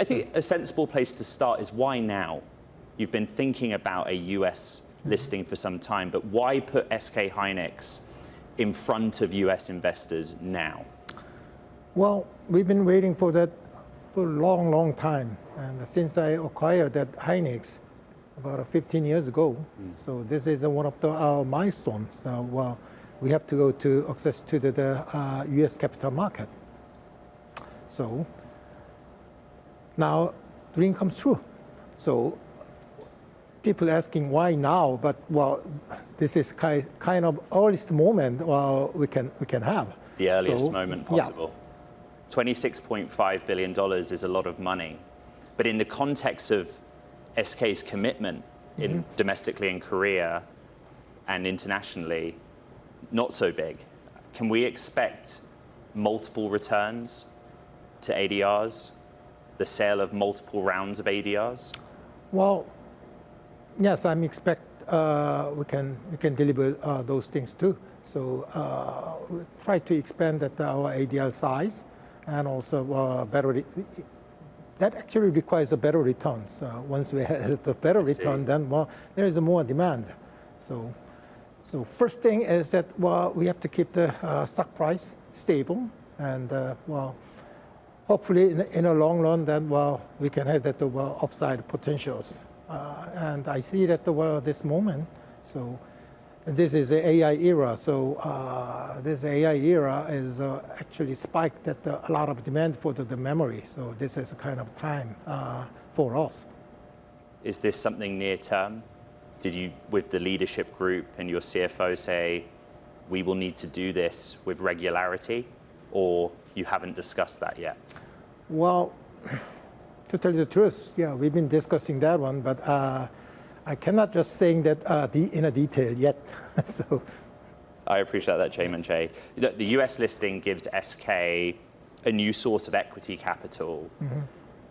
I think a sensible place to start is why now? You've been thinking about a US listing for some time, but why put SK Hynix in front of US investors now? Well, we've been waiting for that for a long, long time. And since I acquired that Hynix about 15 years ago, so this is one of our milestones. Well, we have to go to access to the US capital market. So now dream comes true. So people asking why now, but well, this is kind of earliest moment we can have. The earliest moment possible. Yeah. $26.5 billion is a lot of money. But in the context of SK's commitment in domestically in Korea and internationally, not so big. Can we expect multiple returns to ADRs, the sale of multiple rounds of ADRs? Well, yes, I expect we can deliver those things too. So we try to expand our ADR size, and also better. That actually requires a better return. So once we have the better return, then well, there is more demand. So first thing is that we have to keep the stock price stable, and hopefully in the long run, then we can have that upside potentials. And I see that this moment. So this is the AI era. So this AI era is actually spiked at a lot of demand for the memory. So this is a kind of time for us. Is this something near term? Did you, with the leadership group and your CFO, say we will need to do this with regularity, or you haven't discussed that yet? Well, to tell you the truth, yeah, we've been discussing that one, but I cannot just saying that in a detail yet. So, I appreciate that, Chairman Chey. The US listing gives SK a new source of equity capital.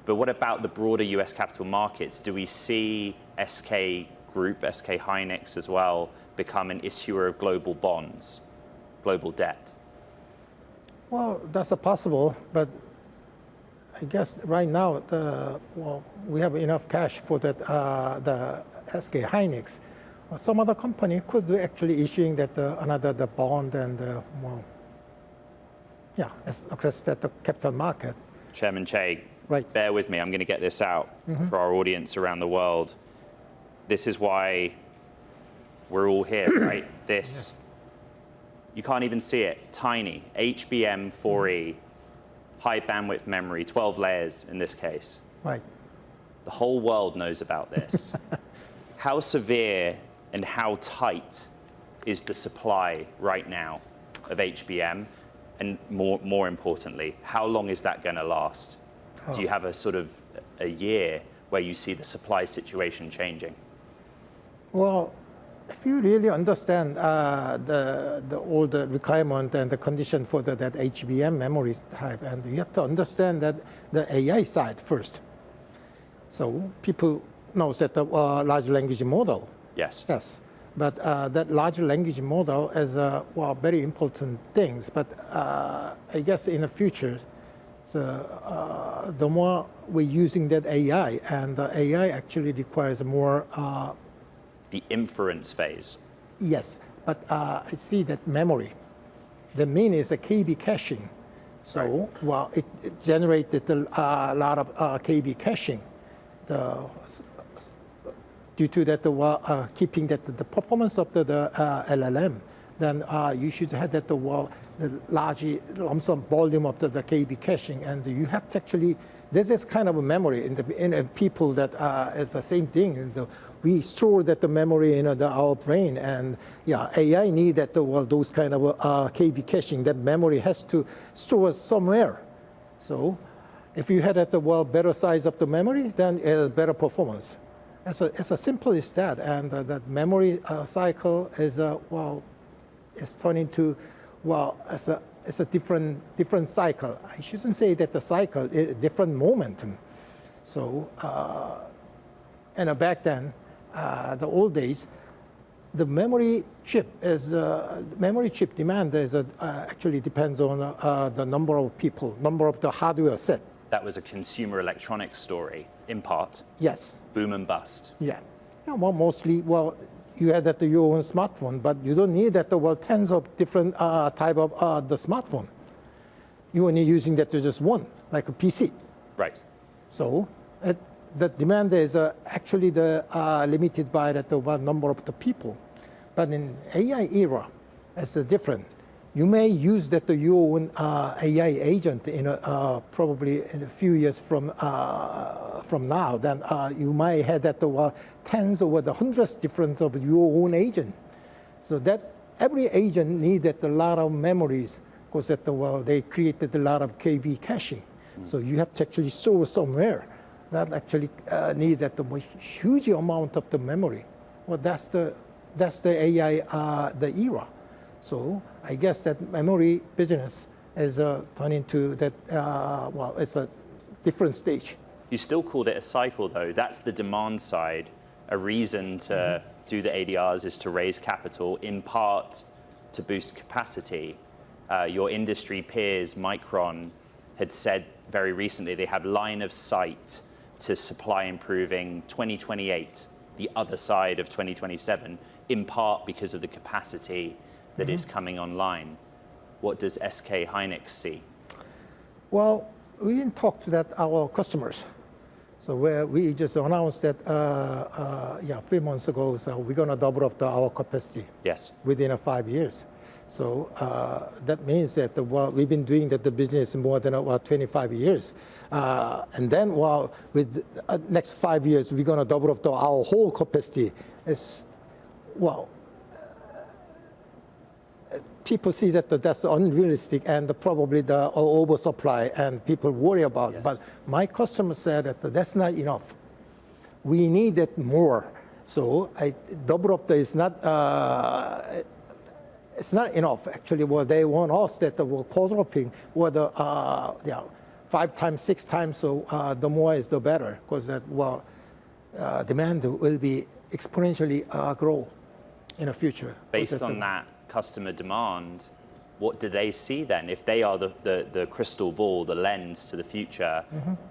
But what about the broader US capital markets? Do we see SK Group, SK Hynix as well, become an issuer of global bonds, global debt? Well, that's possible, but I guess right now, we have enough cash for that the SK Hynix. Some other company could be actually issuing that another bond and access that the capital market. Chairman Chey, right. Bear with me. I'm going to get this out for our audience around the world. This is why we're all here, right? This, yes. You can't even see it. Tiny, HBM4E. High bandwidth memory, 12 layers in this case. Right. The whole world knows about this. How severe and how tight is the supply right now of HBM? And more importantly, how long is that going to last? Do you have a sort of a year where you see the supply situation changing? Well, if you really understand all the requirement and the condition for that HBM memory type, and you have to understand that the AI side first. So people know that the large language model. Yes. Yes. But that large language model is very important things. But I guess in the future, so, the more we're using that AI, and the AI actually requires more. The inference phase. Yes, but I see that memory. The main is a KB caching. So, right. It generated a lot of KB caching. Due to that, keeping that the performance of the LLM, then you should have that the large lump sum volume of the KB caching, and you have to actually. This is kind of a memory in people that is the same thing. We store that the memory in our brain, and yeah, AI need that those kind of KB caching. That memory has to store somewhere. So, if you had at the better size of the memory, then better performance. It's as simple as that, and that memory cycle is is turning to it's a different cycle. I shouldn't say that the cycle is a different momentum. So, and back then, the old days, the memory chip demand is actually depends on the number of people, number of the hardware set. that was a consumer electronics story, in part. Yes. Boom and bust. Yeah. Well, mostly, well, you had that your own smartphone, but you don't need that tens of different type of the smartphone. You only using that to just one, like a PC. Right. So the demand is actually limited by the one number of the people. But in AI era, it's different. You may use that your own AI agent in probably in a few years from now. Then you might have that tens or the hundreds different of your own agent. So that every agent needed a lot of memories because that they created a lot of KB caching. So you have to actually store somewhere that actually needs that huge amount of the memory. Well, that's the AI the era. So I guess that memory business is turning to that. Well, it's a different stage. You still called it a cycle, though. That's the demand side. A reason to do the ADRs is to raise capital, in part to boost capacity. Your industry peers, Micron, had said very recently they have line of sight to supply improving 2028, the other side of 2027, in part because of the capacity that is coming online. What does SK Hynix see? Well, we didn't talk to our customers. So we just announced that, 3 months ago, so we're going to double up our capacity. Yes. Within 5 years. So that means that we've been doing the business more than 25 years. And then with next 5 years, we're going to double up our whole capacity. People see that that's unrealistic and probably the oversupply and people worry about. Yes. But my customer said that that's not enough. We needed more. So I double up is not. It's not enough actually. What they want us that we're quadrupling, or 5 times, 6 times. So the more is the better, because that demand will be exponentially grow in the future. Based on that customer demand, what do they see then? If they are the crystal ball, the lens to the future,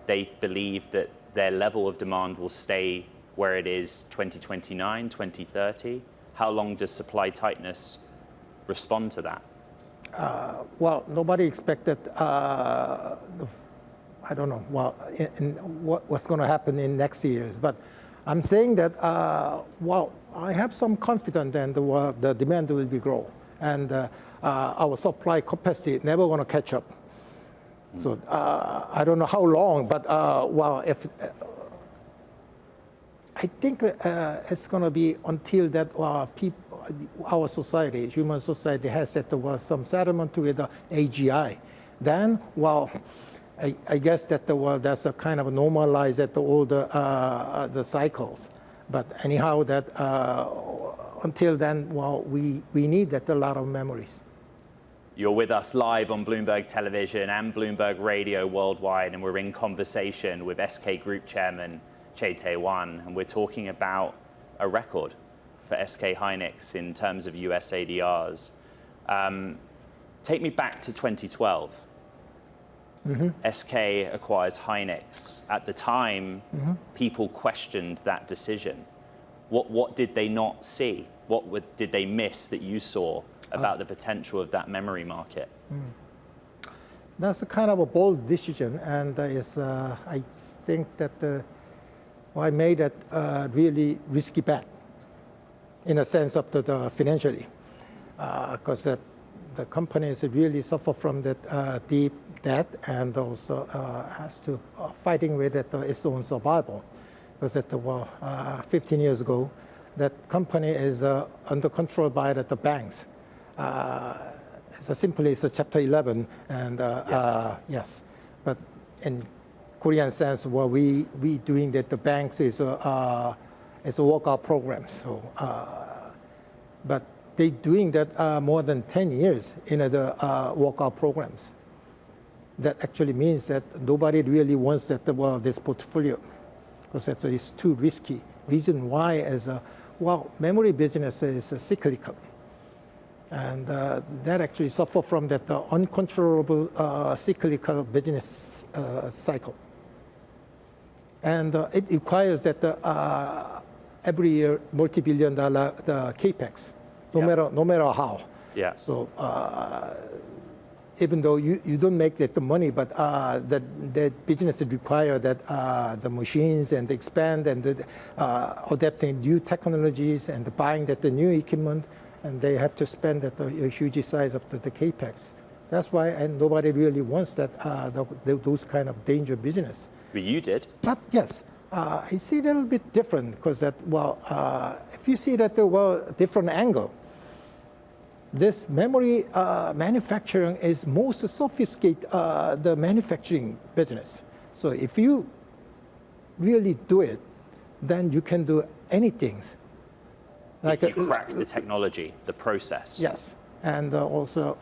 they believe that their level of demand will stay where it is 2029, 2030. How long does supply tightness respond to that? Well, nobody expected, I don't know, what's going to happen in next years. But I'm saying that, I have some confidence that the demand will be grow. And our supply capacity never going to catch up. So I don't know how long, but if I think it's going to be until that our society, human society, has set some settlement with the AGI. Then, I guess that that's a kind of normalize at all the cycles. But anyhow, that until then, we need that a lot of memories. You're with us live on Bloomberg Television and Bloomberg Radio worldwide, and we're in conversation with SK Group Chairman Chey Tae-won, and we're talking about a record for SK Hynix in terms of US ADRs. Take me back to 2012. SK acquires Hynix. At the time, people questioned that decision. What did they not see? What did they miss that you saw about the potential of that memory market? That's a kind of a bold decision, and I think that I made a really risky bet in a sense of the financially, because the companies really suffer from that deep debt and also has to fighting with its own survival. Because 15 years ago, that company is under control by the banks. Simply it's a Chapter 11, and yes. But in Korean sense, what we doing that the banks is a workout program. So, but they doing that more than 10 years in the workout programs. That actually means that nobody really wants that this portfolio, because it's too risky. Reason why is memory business is cyclical. And that actually suffer from that uncontrollable cyclical business cycle. And it requires that every year multi-billion-dollar capex, no matter how. Yeah. So even though you don't make that the money, but the business require that the machines and expand and adapting new technologies and buying that the new equipment, and they have to spend at a huge size of the capex. That's why, and nobody really wants that those kind of danger business. But you did. But yes, I see it a little bit different because that, if you see that different angle, this memory manufacturing is most sophisticated the manufacturing business. So if you really do it, then you can do anything. Like if you crack the technology, the process. Yes, and also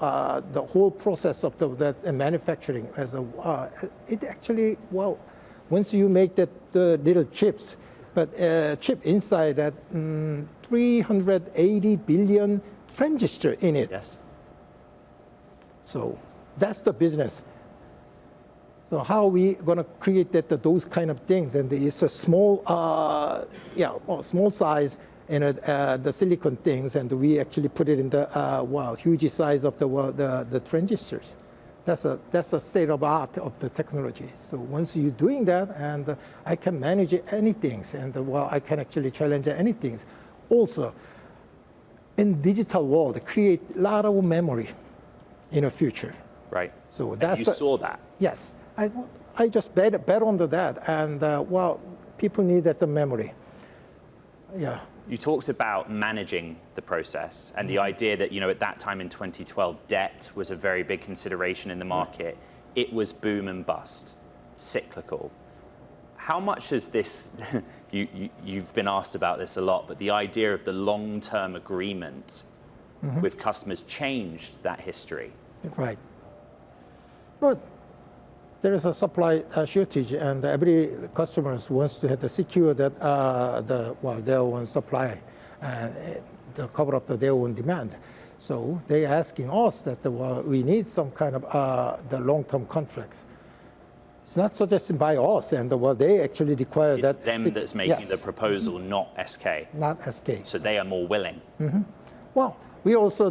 the whole process of that manufacturing as it actually, once you make the little chips, but chip inside that 380 billion transistor in it. Yes. So that's the business. So how are we going to create those kind of things? And it's a small, small size in the silicon things, and we actually put it in the huge size of the transistors. That's a state of art of the technology. So once you're doing that, and I can manage anything, and I can actually challenge anything. Also, in digital world, create a lot of memory in the future. Right. So and you saw that. Yes, I just bet on that, and people need that memory. Yeah. You talked about managing the process and the idea that, at that time in 2012, debt was a very big consideration in the market. It was boom and bust, cyclical. How much has this, you've been asked about this a lot, but the idea of the long-term agreement with customers changed that history? Right. But there is a supply shortage, and every customer wants to have to secure that their own supply and to cover up their own demand. So they're asking us that we need some kind of the long-term contracts. It's not suggested by us, and they actually require it's that. It's them that's making the proposal, not SK. Not SK. So they are more willing. Well, we also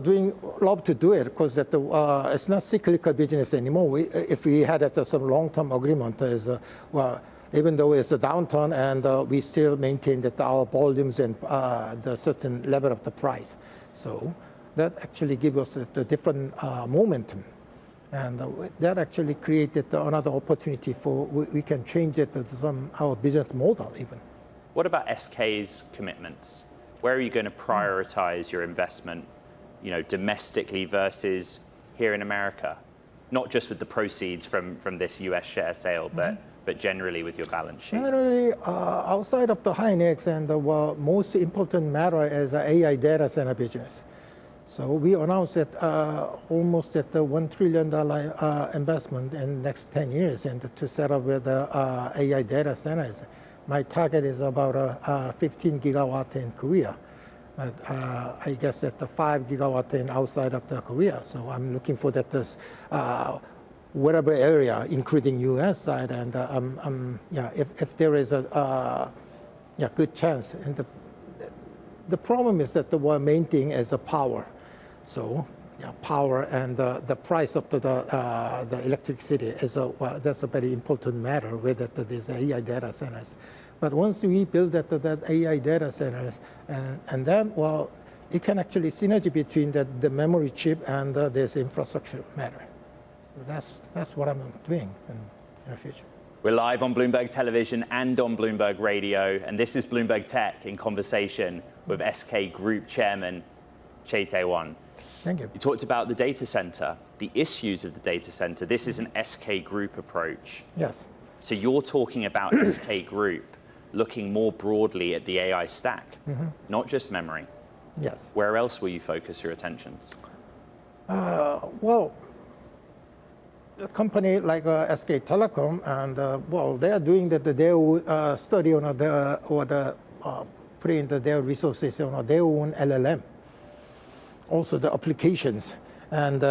love to do it because it's not cyclical business anymore. If we had some long-term agreement, even though it's a downturn, and we still maintain that our volumes and the certain level of the price. So that actually gives us a different momentum. And that actually created another opportunity for we can change it to our business model even. What about SK's commitments? Where are you going to prioritize your investment, domestically versus here in America? Not just with the proceeds from this US share sale, but generally with your balance sheet. Generally, outside of the Hynix, and the most important matter is AI data center business. So we announced that almost at the $1 trillion investment in the next 10 years and to set up with the AI data centers. My target is about 15 gigawatt in Korea. But I guess at the 5 gigawatt in outside of the Korea. So I'm looking for that whatever area, including US side, and if there is a good chance. And the problem is that the main thing is the power. So power and the price of the electricity is that's a very important matter with these AI data centers. But once we build that AI data centers, and then it can actually synergy between the memory chip and this infrastructure matter. So that's what I'm doing in the future. We're live on Bloomberg Television and on Bloomberg Radio, and this is Bloomberg Tech in conversation with SK Group Chairman Chey Tae-won. Thank you. You talked about the data center, the issues of the data center. This is an SK Group approach. Yes. So you're talking about SK Group looking more broadly at the AI stack, not just memory. Yes. Where else will you focus your attentions? Well, a company like SK Telecom, and they are doing their study on putting their resources on their own LLM. also the applications and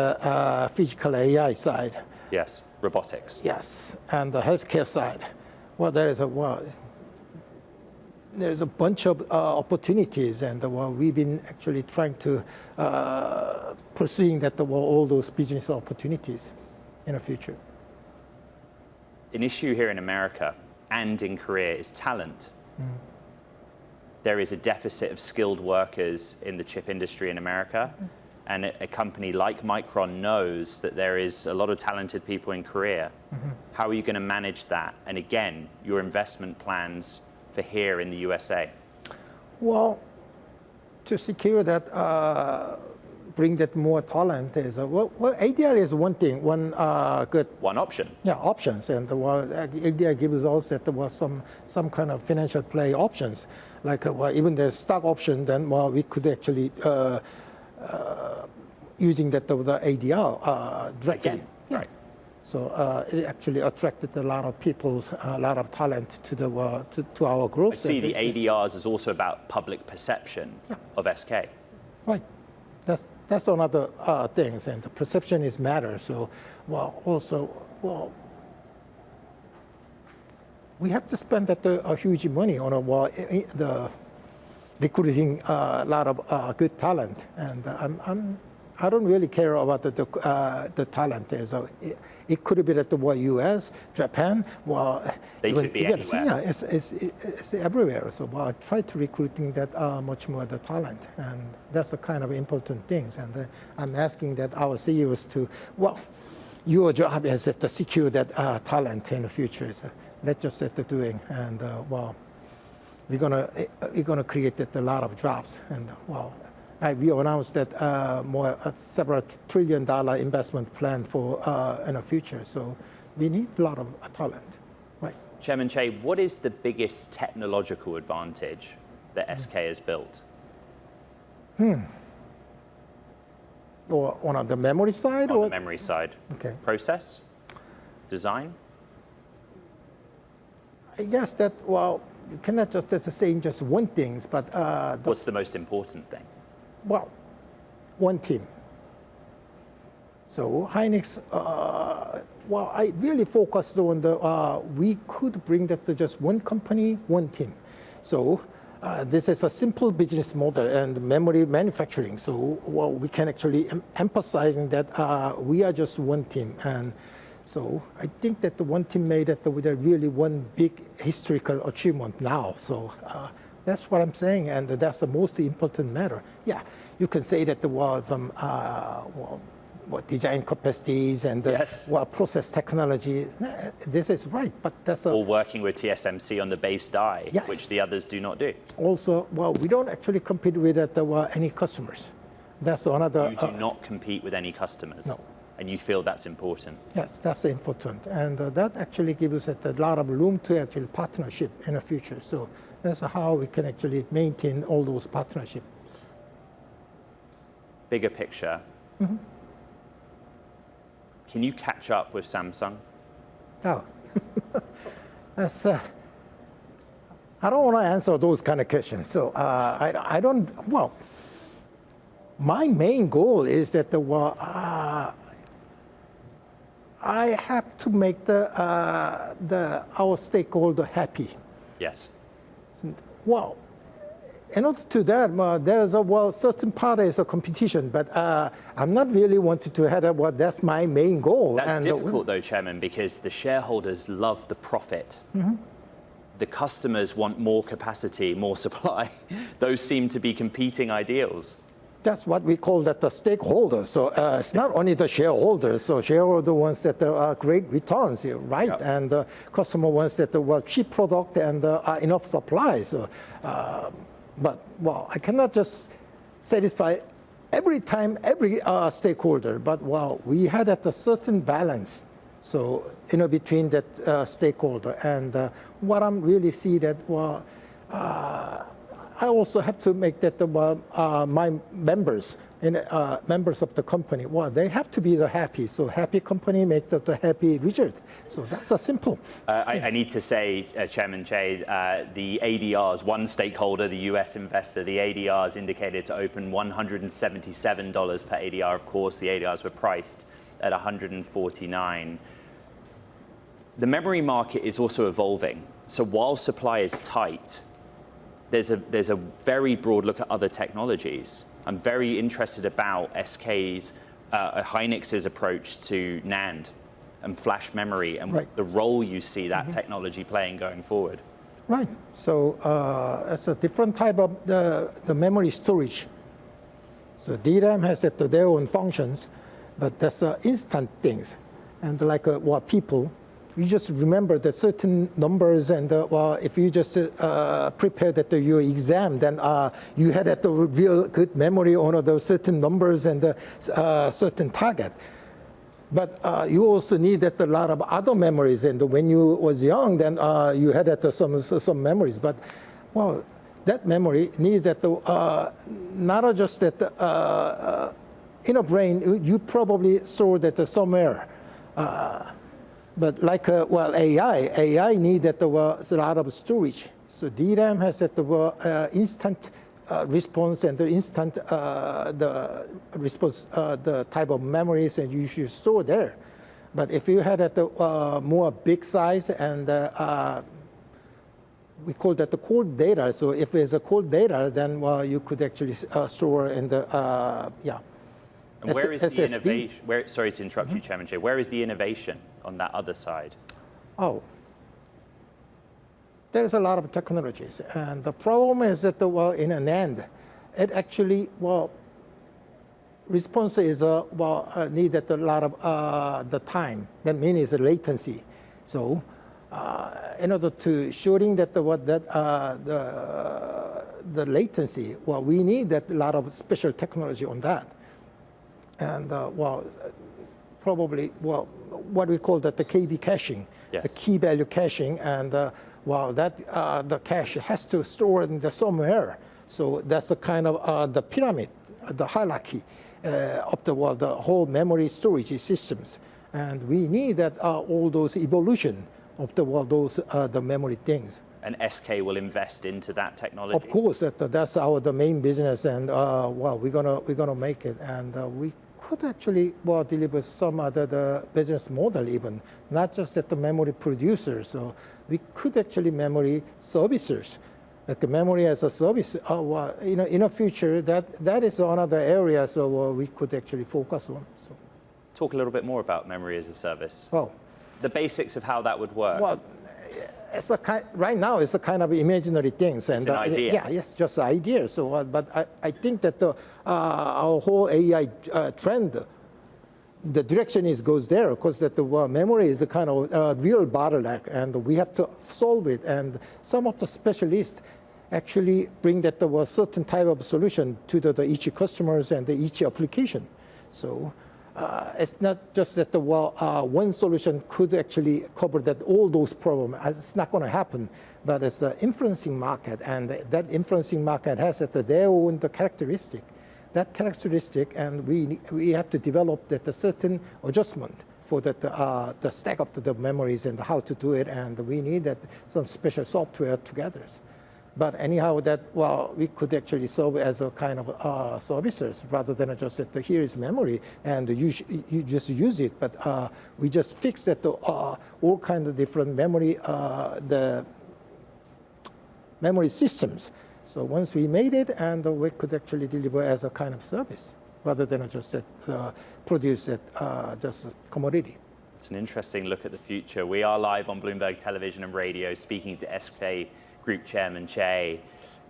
physical AI side. Yes, robotics. Yes, and the healthcare side. Well, there's a bunch of opportunities, and we've been actually trying to pursuing all those business opportunities in the future. An issue here in America and in Korea is talent. There is a deficit of skilled workers in the chip industry in America. And a company like Micron knows that there is a lot of talented people in Korea. How are you going to manage that? And again, your investment plans for here in the USA? Well, to secure that, bring that more talent is, ADR is one thing, one good. One option. Yeah, options. And ADR gives us that there was some kind of financial play options. Like even the stock option, then we could actually using that the ADR directly. Again, yeah. right. So it actually attracted a lot of a lot of talent to the to our group. I see the ADRs is also about public perception of SK. Right. That's another things, and the perception is matter. So we have to spend a huge money on the recruiting a lot of good talent, and I don't really care about the talent. It could be that the U.S., Japan, they could be anywhere. Yeah, it's everywhere. So I try to recruiting that much more the talent, and that's the kind of important things. And I'm asking that our CEOs to, your job is to secure that talent in the future. So let's just set the doing, and we're gonna create a lot of jobs, and we announced that several $1 trillion investment plan for in the future. So we need a lot of talent, right? Chairman Chey, what is the biggest technological advantage that SK has built? Or on the memory side? On the memory side. Okay. Process? Design? I guess that, you cannot just say just one thing, but... What's the most important thing? One team. So Hynix, I really focused on we could bring that to just one company, one team. So this is a simple business model and memory manufacturing. So we can actually emphasize that we are just one team. And so I think that the one team made it with a really one big historical achievement now. So that's what I'm saying, and that's the most important matter. Yeah, you can say that there was some design capacities and process technology. This is right, but that's all working with TSMC on the base die, which the others do not do. Also, we don't actually compete with any customers. That's another. You do not compete with any customers. No. And you feel that's important? Yes, that's important. And that actually gives us a lot of room to actually partnership in the future. So that's how we can actually maintain all those partnerships. Bigger picture. Can you catch up with Samsung? Oh, that's. I don't want to answer those kind of questions. So I don't. My main goal is that I have to make our stakeholder happy. Yes. In order to that, there is a certain part is a competition, but I'm not really wanting to have that's my main goal. That's difficult though, Chairman, because the shareholders love the profit. The customers want more capacity, more supply. Those seem to be competing ideals. That's what we call the stakeholders. So it's not only the shareholders. So shareholder wants that there are great returns here, right? Yep. And the customer wants that there were cheap product and enough supply. So, I cannot just satisfy every stakeholder. But we had at a certain balance. So between that stakeholder and what I'm really see that I also have to make that my members members of the company, well, they have to be the happy. So happy company make the happy result. So that's a simple. I need to say, Chairman Chey, the ADRs, one stakeholder, the US investor, the ADRs indicated to open $177 per ADR. Of course, the ADRs were priced at 149. The memory market is also evolving. So while supply is tight, there's a very broad look at other technologies. I'm very interested about SK's, Hynix's approach to NAND and flash memory and the role you see that technology playing going forward. Right. So it's a different type of the memory storage. So DRAM has their own functions, but that's instant things. And like what people, you just remember the certain numbers, and if you just prepare your exam, then you had the real good memory on those certain numbers and certain target. But you also needed a lot of other memories, and when you was young, then you had some memories. But well, that memory needs not just that in a brain. You probably store that somewhere. But like AI needed a lot of storage. So DRAM has instant response and the instant the response, the type of memories, and you should store there. But if you had more big size and we call that the cold data. So if there's a cold data, then you could actually store in the And where is the innovation? Sorry to interrupt you, Chairman Chey. Where is the innovation on that other side? Oh, there's a lot of technologies, and the problem is that in an NAND, it actually response is needed a lot of the time. That means it's latency. So in order to shorting that the latency, we need a lot of special technology on that. And probably what we call that the KB caching, the key value caching, and the cache has to store in somewhere. So that's a kind of the pyramid, the hierarchy of the whole memory storage systems, and we need that all those evolution of the memory things. And SK will invest into that technology. Of course, that's the main business, and we're gonna make it, and we could actually deliver some other business model even, not just at the memory producers. So we could actually memory servicers, like the memory as a service. In the future, that is another area. So we could actually focus on. So talk a little bit more about memory as a service. Well, the basics of how that would work. Well, it's right now it's a kind of imaginary things, and it's an idea. Yeah, yes, just an idea. So, but I think that our whole AI trend, the direction goes there, because that the memory is a kind of real bottleneck, and we have to solve it. And some of the specialists actually bring that certain type of solution to each customers and each application. So. It's not just that one solution could actually cover all those problems. It's not going to happen, but it's an influencing market, and that influencing market has their own characteristic. That characteristic, and we have to develop a certain adjustment for the stack of the memories and how to do it, and we need some special software together. But anyhow, we could actually solve as a kind of services rather than just here is memory and you just use it. But we just fix all kinds of different memory, the memory systems. So once we made it, and we could actually deliver as a kind of service rather than just produce it just a commodity. It's an interesting look at the future. We are live on Bloomberg Television and Radio speaking to SK Group Chairman Chey.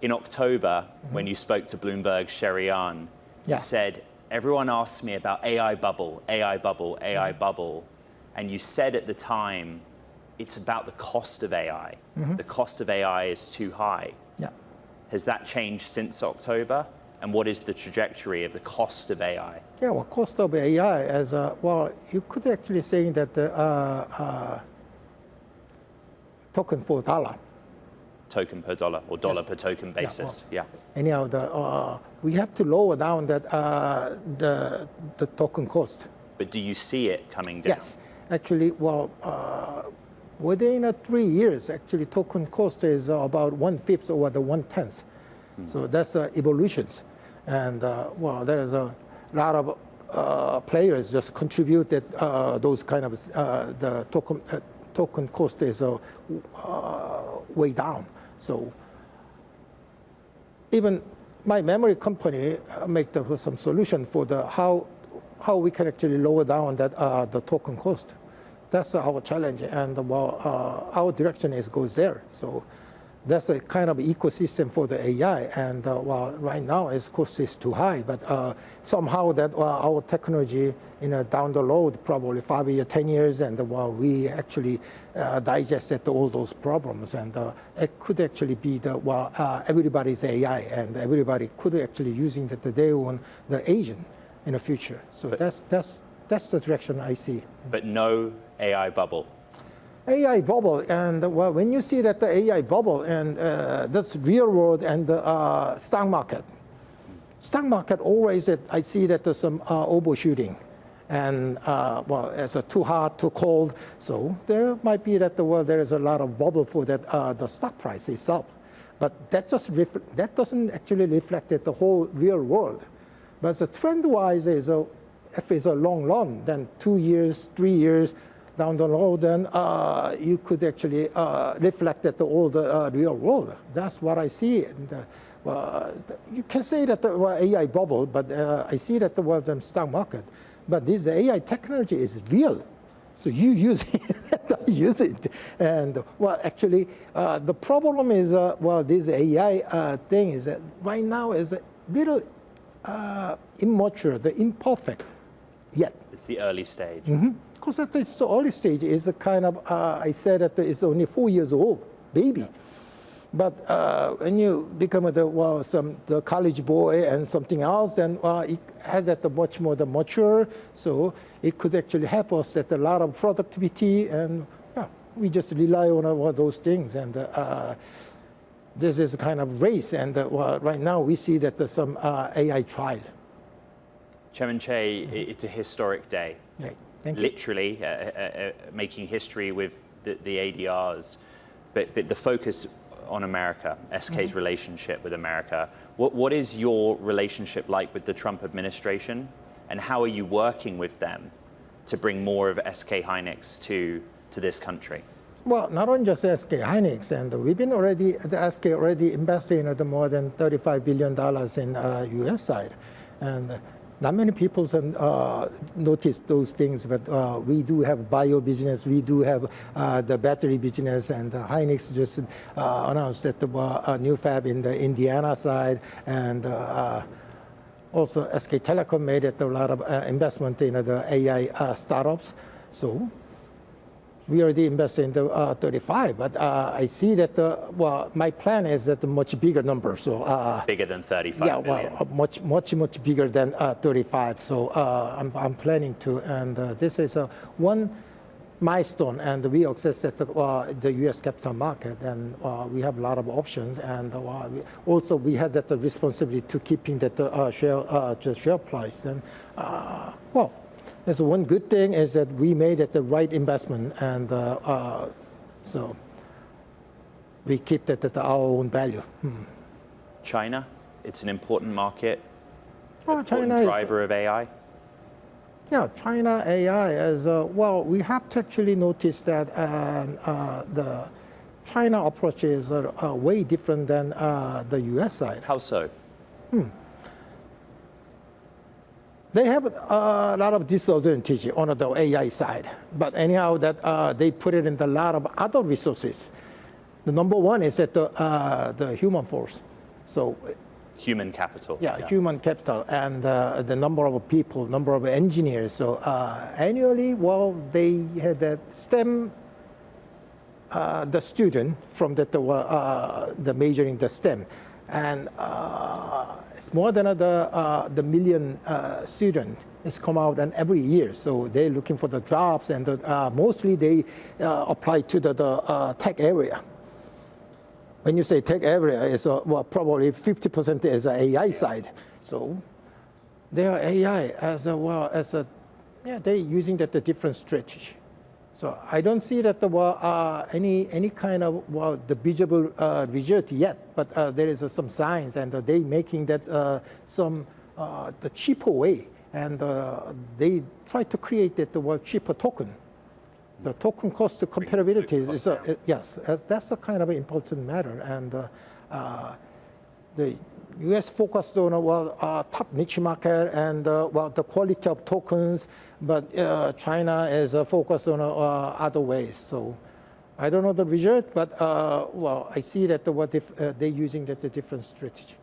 In October, when you spoke to Bloomberg's Sherry Ahn, you said, everyone asks me about AI bubble, AI bubble, AI bubble. And you said at the time, it's about the cost of AI. The cost of AI is too high. Yeah. Has that changed since October? And what is the trajectory of the cost of AI? Yeah, well, cost of AI as you could actually say that token for dollar. token per dollar or dollar per token basis. Yeah. Anyhow, we have to lower down that the token cost. But do you see it coming down? Yes, actually, well, within 3 years, actually, token cost is about 1/5 or the 1/10. So that's evolutions, and well, there is a lot of players just contributed those kind of the token cost is way down. So even my memory company make some solution for the how we can actually lower down that the token cost. That's our challenge, and well, our direction goes there. So that's a kind of ecosystem for the AI, and well, right now its cost is too high, but somehow that our technology, down the road, probably 5 years, 10 years, and while we actually digested all those problems, and it could actually be everybody's AI, and everybody could actually using the agent in the future. So that's the direction I see. But no AI bubble. AI bubble, and well, when you see that the AI bubble and that's real world and the stock market always I see that there's some overshooting, and well, it's too hot, too cold, so there might be that there is a lot of bubble for that the stock price itself, but that doesn't actually reflect the whole real world. But the trend-wise if it's a long run, then 2 years, 3 years down the road, then you could actually reflect that all the real world. That's what I see. And, you can say that the AI bubble, but I see that the stock market. But this AI technology is real. So you use it, I use it. And well, actually, the problem is, well, this AI thing is that right now is a little immature, the imperfect yet. It's the early stage. Because it's the early stage. It's a kind of, I said that it's only 4 years old, baby. But when you become the college boy and something else, then it has much more mature. So it could actually help us at a lot of productivity, and we just rely on all those things. And this is a kind of race. And right now we see that there's some AI trial. Chairman Chey, it's a historic day. Right. Thank you. Literally making history with the ADRs, but the focus on America, SK's relationship with America. What is your relationship like with the Trump administration, and how are you working with them to bring more of SK Hynix to this country? Well, not only just SK Hynix, and we've been SK already investing in more than $35 billion in US side, and not many people notice those things, but we do have bio business, we do have the battery business, and Hynix just announced that a new fab in the Indiana side, and also SK Telecom made a lot of investment in the AI startups. So we already invested in the 35, but I see that my plan is that a much bigger number. So bigger than 35 billion. Much bigger than 35. So I'm planning to, and this is one milestone, and we access the U.S. capital market, and we have a lot of options, and we had that responsibility to keeping that share price, and well. That's one good thing is that we made the right investment, and so we keep that at our own value. China, it's an important market, China driver of AI. Yeah, China AI is, well, we have to actually notice that the China approach is way different than the US side. How so? They have a lot of disadvantage on the AI side, but anyhow, that they put it in a lot of other resources. The number one is that the human force. So human capital. Yeah, human capital, and the number of people, number of engineers. So annually, well, they had that STEM, the student from the major in the STEM, and it's more than the million student is come out and every year. So they're looking for the jobs, and mostly they apply to the tech area. when you say tech area, it's well, probably 50% is AI side. So their AI as well as a, yeah, they're using that the different strategy. So I don't see that any kind of the visible result yet, but there is some signs, and they making that the cheaper way, and they try to create that cheaper token. The token cost comparability is yes, that's a kind of an important matter, and the U.S. focused on top niche market and the quality of tokens, but China is focused on other ways. So I don't know the result, but well, I see that they're using the different strategy.